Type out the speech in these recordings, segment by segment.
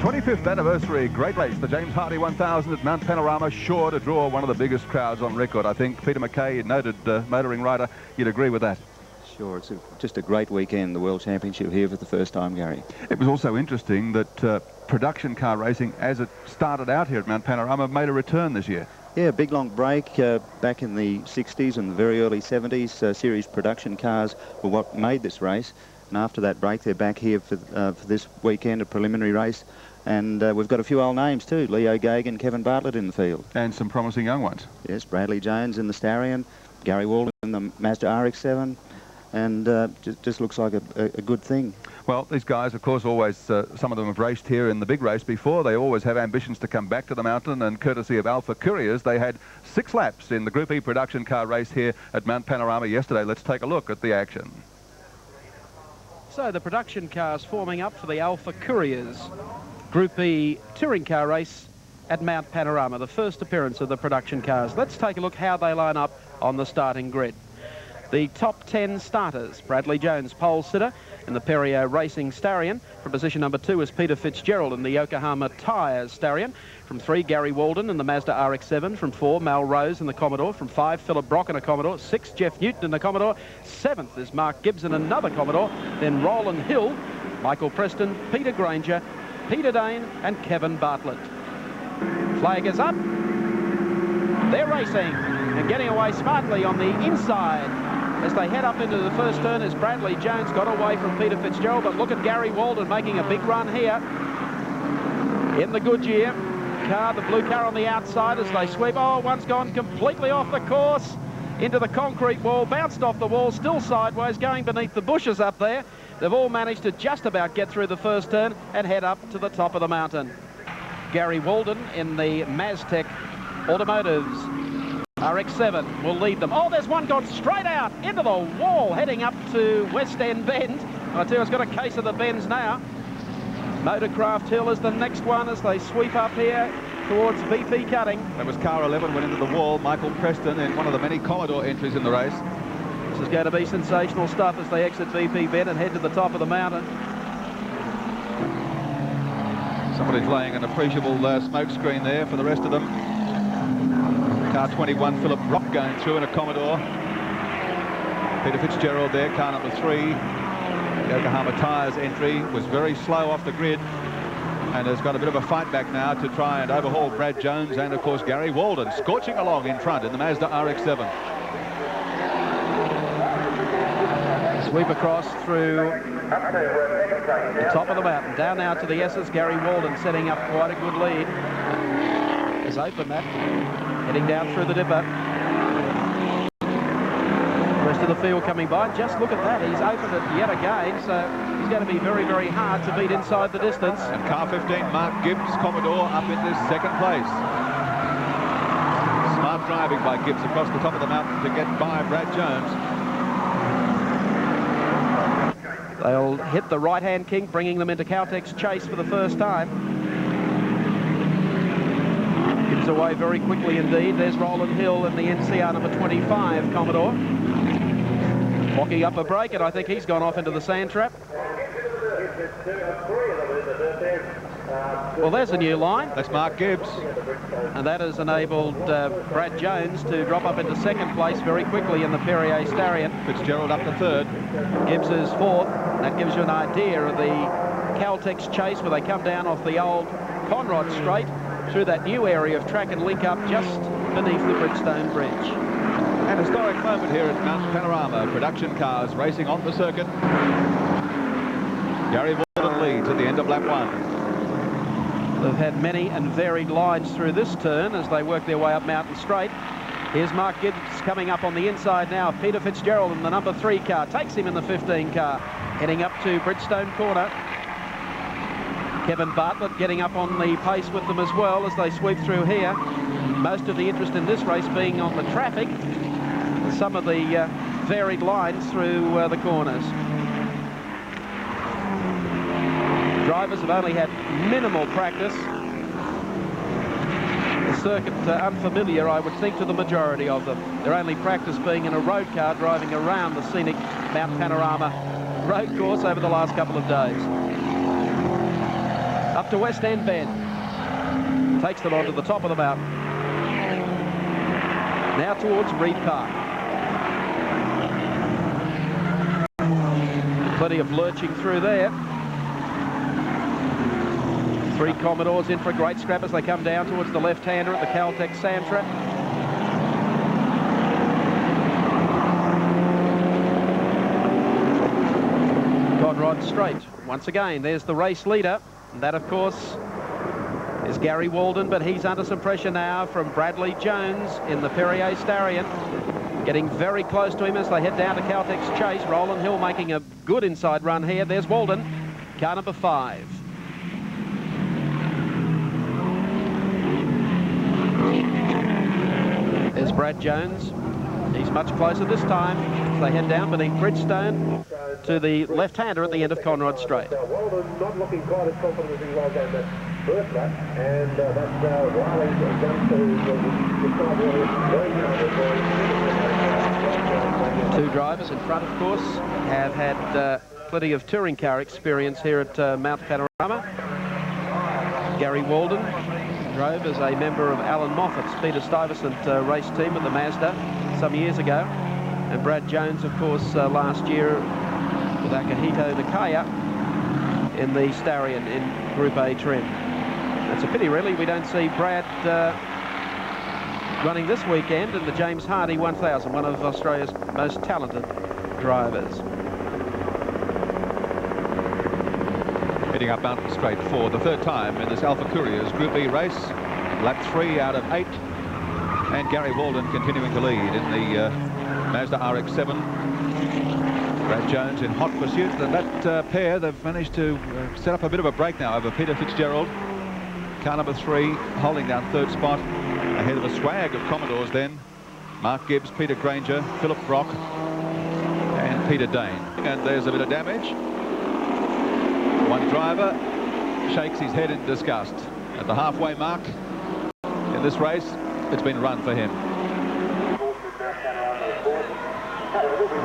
25th anniversary great race, the James Hardie 1000 at Mount Panorama, sure to draw one of the biggest crowds on record, I think. Peter McKay, noted motoring rider, you'd agree with that? Sure, it's just a great weekend, the World Championship here for the first time, Gary. It was also interesting that production car racing, as it started out here at Mount Panorama, made a return this year. Yeah, big long break back in the 60s and the very early 70s. Series production cars were what made this race. And after that break, they're back here for this weekend, a preliminary race. And we've got a few old names too, Leo Gagan, Kevin Bartlett in the field. And some promising young ones. Yes, Bradley Jones in the Starion, Gary Walden in the Mazda RX-7. And just looks like a good thing. Well, these guys, of course, always, some of them have raced here in the big race before. They always have ambitions to come back to the mountain, and courtesy of Alpha Couriers, they had 6 laps in the Group E production car race here at Mount Panorama yesterday. Let's take a look at the action. So the production cars forming up for the Alpha Couriers Group E touring car race at Mount Panorama, the first appearance of the production cars. Let's take a look how they line up on the starting grid. The top 10 starters: Bradley Jones, pole sitter in the Perio Racing Starion. From position number 2 is Peter Fitzgerald in the Yokohama Tyres Starion. From 3, Gary Walden in the Mazda RX-7. From 4, Mal Rose in the Commodore. From 5, Philip Brock in a Commodore. 6, Jeff Newton in the Commodore. 7th is Mark Gibbs in another Commodore. Then Roland Hill, Michael Preston, Peter Granger, Peter Dane and Kevin Bartlett. Flag is up. They're racing and getting away smartly on the inside. As they head up into the first turn, as Bradley Jones got away from Peter Fitzgerald, but look at Gary Walden making a big run here in the Goodyear car, the blue car on the outside as they sweep. Oh, one's gone completely off the course into the concrete wall, bounced off the wall, still sideways, going beneath the bushes up there. They've all managed to just about get through the first turn and head up to the top of the mountain. Gary Walden in the Maztec Automotives RX-7 will lead them. Oh, there's one gone straight out into the wall, heading up to West End Bend. I tell you, it's got a case of the bends now. Motorcraft Hill is the next one as they sweep up here towards VP Cutting. That was car 11, went into the wall. Michael Preston in one of the many Commodore entries in the race. This is going to be sensational stuff as they exit VP Bend and head to the top of the mountain. Somebody's laying an appreciable smoke screen there for the rest of them. Car 21, Philip Brock going through in a Commodore. Peter Fitzgerald there, car number 3. Yokohama Tyres entry was very slow off the grid and has got a bit of a fight back now to try and overhaul Brad Jones and, of course, Gary Walden scorching along in front in the Mazda RX-7. Sweep across through the top of the mountain. Down now to the S's. Gary Walden setting up quite a good lead. Is open, Matt. Heading down through the dipper. The rest of the field coming by. Just look at that. He's opened it yet again, so he's going to be very, very hard to beat inside the distance. And car 15, Mark Gibbs, Commodore, up into 2nd place. Smart driving by Gibbs across the top of the mountain to get by Brad Jones. They'll hit the right-hand kink, bringing them into Caltech's chase for the first time. Gives away very quickly indeed. There's Roland Hill in the NCR number 25 Commodore. Locking up a break, and I think he's gone off into the sand trap. Well, there's a new line. That's Mark Gibbs. And that has enabled Brad Jones to drop up into 2nd place very quickly in the Perrier Starion. Fitzgerald up to 3rd. Gibbs is 4th. That gives you an idea of the Caltech's chase where they come down off the old Conrod Straight through that new area of track and link up just beneath the Bridgestone Bridge. An historic moment here at Mount Panorama. Production cars racing on the circuit. Gary Walden leads at the end of lap 1. They've had many and varied lines through this turn as they work their way up Mountain Straight. Here's Mark Gibbs coming up on the inside now. Peter Fitzgerald in the number 3 car takes him in the 15 car. Heading up to Bridgestone Corner. Kevin Bartlett getting up on the pace with them as well as they sweep through here. Most of the interest in this race being on the traffic, some of the varied lines through the corners. Drivers have only had minimal practice. The circuit unfamiliar, I would think, to the majority of them. Their only practice being in a road car driving around the scenic Mount Panorama road course over the last couple of days. Up to West End Bend. Takes them onto the top of the mountain. Now towards Reed Park. Plenty of lurching through there. 3 Commodores in for a great scrap as they come down towards the left-hander at the Caltex Santra. Conrod straight. Once again, there's the race leader. And that, of course, is Gary Walden, but he's under some pressure now from Bradley Jones in the Perrier Starion. Getting very close to him as they head down to Caltex Chase. Roland Hill making a good inside run here. There's Walden, car number 5. There's Brad Jones. He's much closer this time as they head down beneath Bridgestone to the left-hander at the end of Conrod Straight. Walden not looking quite as confident as he was on that first lap, and that's Riley's done to 2 drivers in front, of course, have had plenty of touring car experience here at Mount Panorama. Gary Walden drove as a member of Alan Moffat's Peter Stuyvesant race team at the Mazda some years ago. And Brad Jones, of course, last year with Akihito Nakaya in the Starion in Group A trim. It's a pity, really, we don't see Brad running this weekend in the James Hardie 1000, one of Australia's most talented drivers. Heading up Mountain Straight for the 3rd time in this Alpha Couriers Group E race. Lap 3 out of 8. And Gary Walden continuing to lead in the Mazda RX-7. Brad Jones in hot pursuit. And that pair, they've managed to set up a bit of a break now over Peter Fitzgerald. Car number 3 holding down 3rd spot ahead of a swag of Commodores then. Mark Gibbs, Peter Granger, Philip Brock and Peter Dane. And there's a bit of damage. One driver shakes his head in disgust. At the halfway mark in this race, it's been run for him.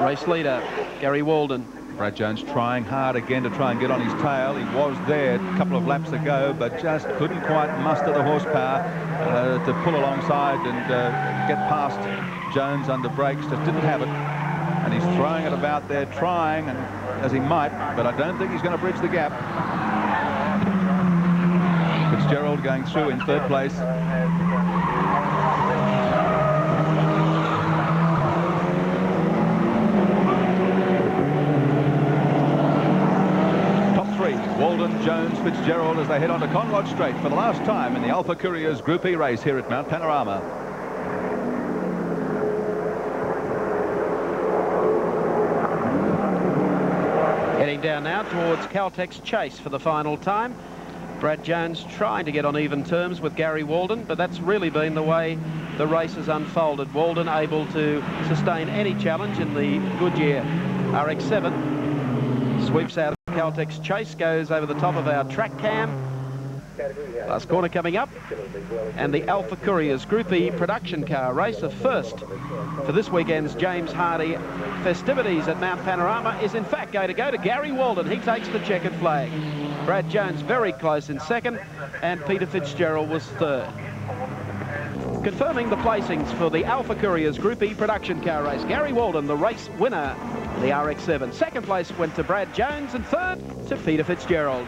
Race leader, Gary Walden. Brad Jones trying hard again to try and get on his tail. He was there a couple of laps ago, but just couldn't quite muster the horsepower to pull alongside and get past Jones under brakes. Just didn't have it. And he's throwing it about there, trying, and as he might, but I don't think he's going to bridge the gap. Fitzgerald going through in 3rd place. Walden, Jones, Fitzgerald as they head on to Conrod Straight for the last time in the Alpha Couriers Group E race here at Mount Panorama. Heading down now towards Caltex Chase for the final time. Brad Jones trying to get on even terms with Gary Walden, but that's really been the way the race has unfolded. Walden able to sustain any challenge in the Goodyear RX-7. Sweeps out of Caltex Chase, goes over the top of our track cam. Last corner coming up, and the Alpha Couriers Group E production car race, the first for this weekend's James Hardie festivities at Mount Panorama, is in fact going to go to Gary Walden. He takes the checkered flag. Brad Jones very close in 2nd, and Peter Fitzgerald was 3rd. Confirming the placings for the Alpha Couriers Group E production car race, Gary Walden, the race winner, the RX-7. 2nd place went to Brad Jones, and 3rd to Peter Fitzgerald.